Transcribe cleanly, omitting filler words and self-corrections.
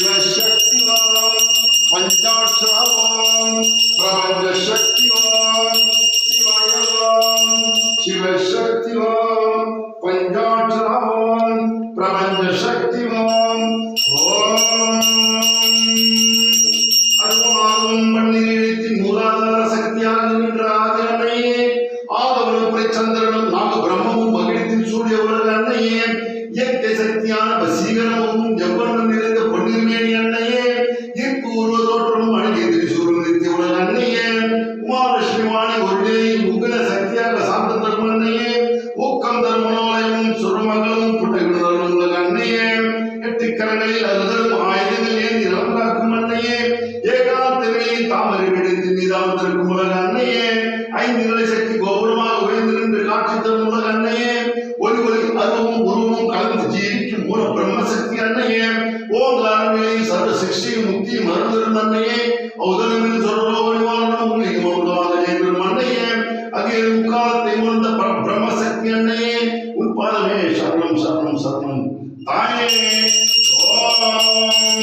शिवशक्तिवान पंचाक्षरावान प्रपंच शक्तिवान शिवायवान शिवशक्तिवान पंचाक्षरावान प्रपंच शक्तिवान ओम அருமாறும் பன்னிரத்தின் மூலாதார சக்தியாக நின்ற ஆதிரனையே ஆதவனும் சந்திரனும் நாக பிரம்மமும் மகிழ்ச்சியில் சூடிய உலக அன்னையே இயற்கை சக்தியான வசீகரமும் ஜவ்வனம் நிறைந்த பொன்னிருமேனி அன்னையே ஈர்ப்பூர்வ தோற்றமும் அழகிய திரிசூலம் நிறுத்திய உலக அன்னையே உமாலட்சுமி வாணி ஒருவே உக்ர சக்தியாக சாந்த தர்ம அன்னையே ஊக்கம் தர்மனோலயமும் சுரமகளும் புட்டகுணரும் உலக அன்னையே எட்டு கரங்களில் அறுதலும் ஆயுதங்கள் ஏந்தி நலம் காக்கும் அன்னையே ஏகாந்தங்களிலே தாமரை விடுத்து மீதாமத்திற்கும் உலக அன்னையே ஐந்து நிலை சக்தி கோபுரமாக உயர்ந்து நின்று காட்சி தரும் உலக அன்னையே ஒளி ஒளி அருவமும் உருவமும் கலந்து ஜீவிக்கும் மூல பிரம்ம சக்தி அன்னையே ஓங்காரமே சர்வ சிருஷ்டியும் முக்தியும் அருள்தரும் அன்னையே ஔதலமின் சொல்றோ வழிவாளனும் உங்களுக்கு மௌனமாக ஜெயந்திரும் அன்னையே அகில முக்காலத்தை உணர்ந்த பிரம்ம சக்தி அன்னையே உன் பாதமே சரணம் சரணம் சரணம் தாயே ஓம்